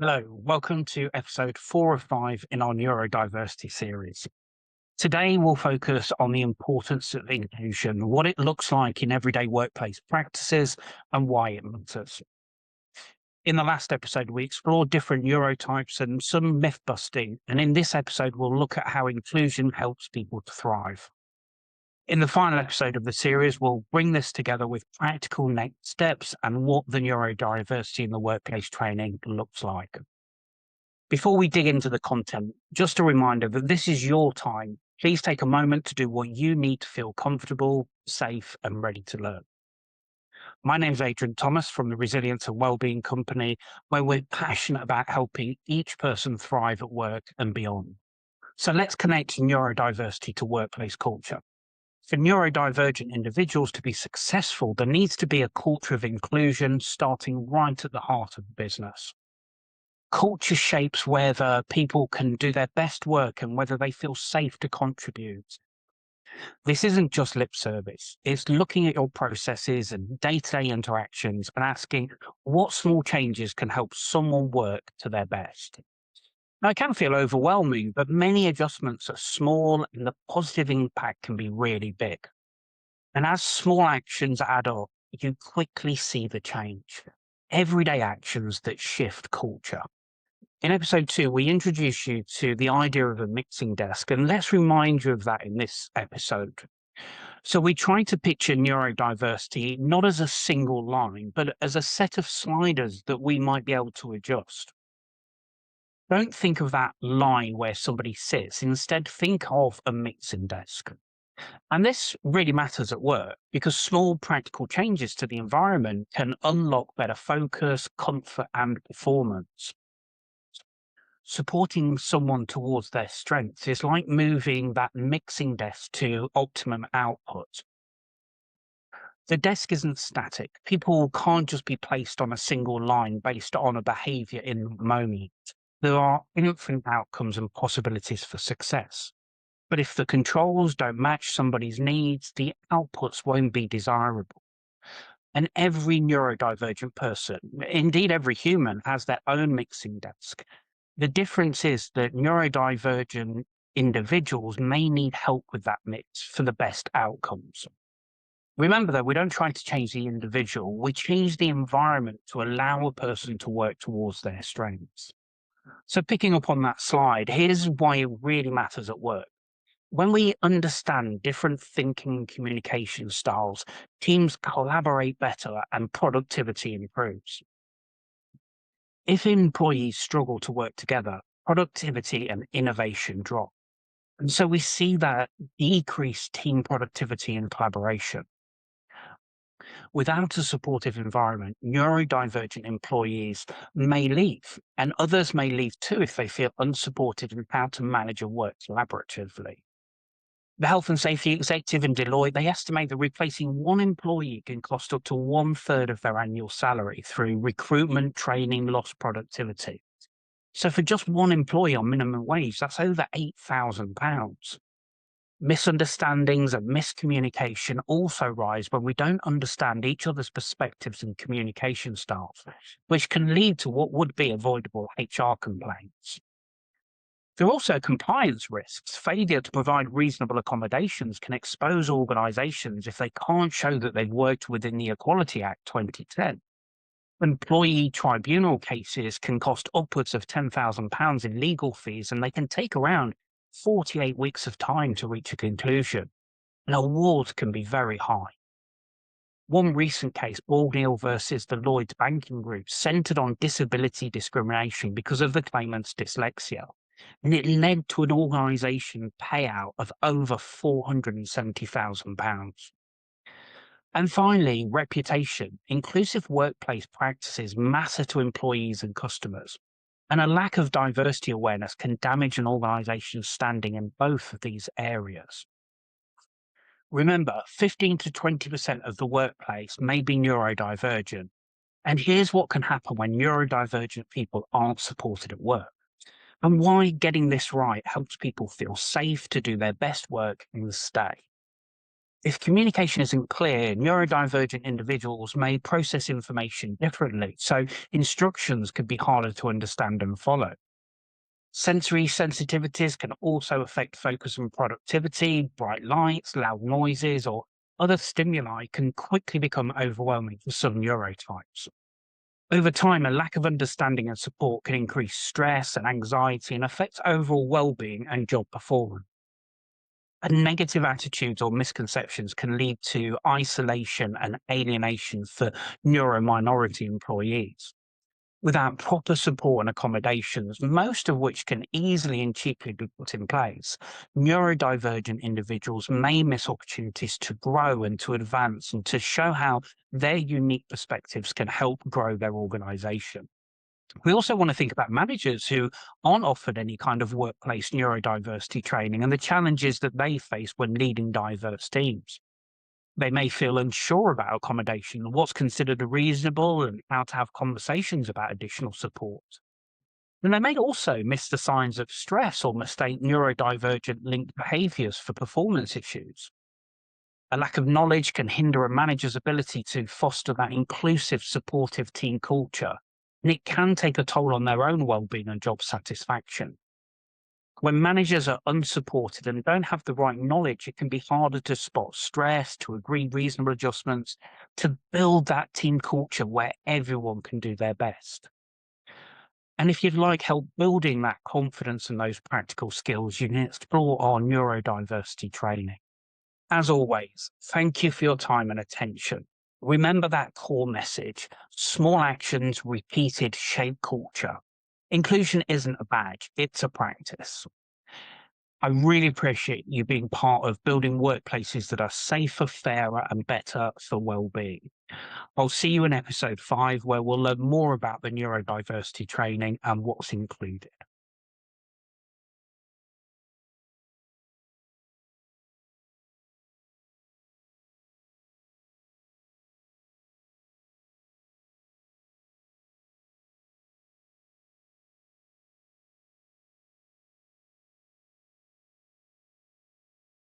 Hello, welcome to episode 4 of 5 in our neurodiversity series. Today, we'll focus on the importance of inclusion, what it looks like in everyday workplace practices, and why it matters. In the last episode, we explored different neurotypes and some myth busting, and in this episode, we'll look at how inclusion helps people to thrive. In the final episode of the series, we'll bring this together with practical next steps and what the neurodiversity in the workplace training looks like. Before we dig into the content, just a reminder that this is your time. Please take a moment to do what you need to feel comfortable, safe, and ready to learn. My name is Adrian Thomas from the Resilience and Wellbeing Company, where we're passionate about helping each person thrive at work and beyond. So let's connect neurodiversity to workplace culture. For neurodivergent individuals to be successful, there needs to be a culture of inclusion starting right at the heart of the business. Culture shapes whether people can do their best work and whether they feel safe to contribute. This isn't just lip service. It's looking at your processes and day-to-day interactions and asking what small changes can help someone work to their best. Now, it can feel overwhelming, but many adjustments are small and the positive impact can be really big. And as small actions add up, you quickly see the change. Everyday actions that shift culture. In episode 2, we introduce you to the idea of a mixing desk, and let's remind you of that in this episode. So we try to picture neurodiversity not as a single line, but as a set of sliders that we might be able to adjust. Don't think of that line where somebody sits. Instead, think of a mixing desk. And this really matters at work because small practical changes to the environment can unlock better focus, comfort, and performance. Supporting someone towards their strengths is like moving that mixing desk to optimum output. The desk isn't static. People can't just be placed on a single line based on a behavior in the moment. There are infinite outcomes and possibilities for success. But if the controls don't match somebody's needs, the outputs won't be desirable. And every neurodivergent person, indeed every human, has their own mixing desk. The difference is that neurodivergent individuals may need help with that mix for the best outcomes. Remember, though, we don't try to change the individual, we change the environment to allow a person to work towards their strengths. So, picking up on that slide, here's why it really matters at work. When we understand different thinking and communication styles, teams collaborate better and productivity improves. If employees struggle to work together, productivity and innovation drop. And so we see that decreased team productivity and collaboration. Without a supportive environment, neurodivergent employees may leave, and others may leave too if they feel unsupported in how to manage and work collaboratively. The health and safety executive in Deloitte, they estimate that replacing one employee can cost up to 1/3 of their annual salary through recruitment, training, lost productivity. So for just one employee on minimum wage, that's over £8,000. Misunderstandings and miscommunication also rise when we don't understand each other's perspectives and communication styles, which can lead to what would be avoidable HR complaints. There are also compliance risks. Failure to provide reasonable accommodations can expose organisations if they can't show that they've worked within the Equality Act 2010. Employee tribunal cases can cost upwards of £10,000 in legal fees, and they can take around 48 weeks of time to reach a conclusion. And awards can be very high. One recent case, Baldneal versus the Lloyds Banking Group, centred on disability discrimination because of the claimant's dyslexia. And it led to an organisation payout of over £470,000. And finally, reputation. Inclusive workplace practices matter to employees and customers. And a lack of diversity awareness can damage an organisation's standing in both of these areas. Remember, 15 to 20% of the workplace may be neurodivergent. And here's what can happen when neurodivergent people aren't supported at work, and why getting this right helps people feel safe to do their best work and stay. If communication isn't clear, neurodivergent individuals may process information differently, so instructions could be harder to understand and follow. Sensory sensitivities can also affect focus and productivity. Bright lights, loud noises, or other stimuli can quickly become overwhelming for some neurotypes. Over time, a lack of understanding and support can increase stress and anxiety and affect overall well-being and job performance. And negative attitudes or misconceptions can lead to isolation and alienation for neurominority employees. Without proper support and accommodations, most of which can easily and cheaply be put in place, neurodivergent individuals may miss opportunities to grow and to advance and to show how their unique perspectives can help grow their organization. We also want to think about managers who aren't offered any kind of workplace neurodiversity training and the challenges that they face when leading diverse teams. They may feel unsure about accommodation, what's considered reasonable, and how to have conversations about additional support. And they may also miss the signs of stress or mistake neurodivergent linked behaviors for performance issues. A lack of knowledge can hinder a manager's ability to foster that inclusive, supportive team culture, and it can take a toll on their own well-being and job satisfaction. When managers are unsupported and don't have the right knowledge, it can be harder to spot stress, to agree reasonable adjustments, to build that team culture where everyone can do their best. And if you'd like help building that confidence and those practical skills, you can explore our neurodiversity training. As always, thank you for your time and attention. Remember that core message: small actions repeated shape culture. Inclusion isn't a badge, it's a practice. I really appreciate you being part of building workplaces that are safer, fairer, and better for well-being. I'll see you in episode 5, where we'll learn more about the neurodiversity training and what's included.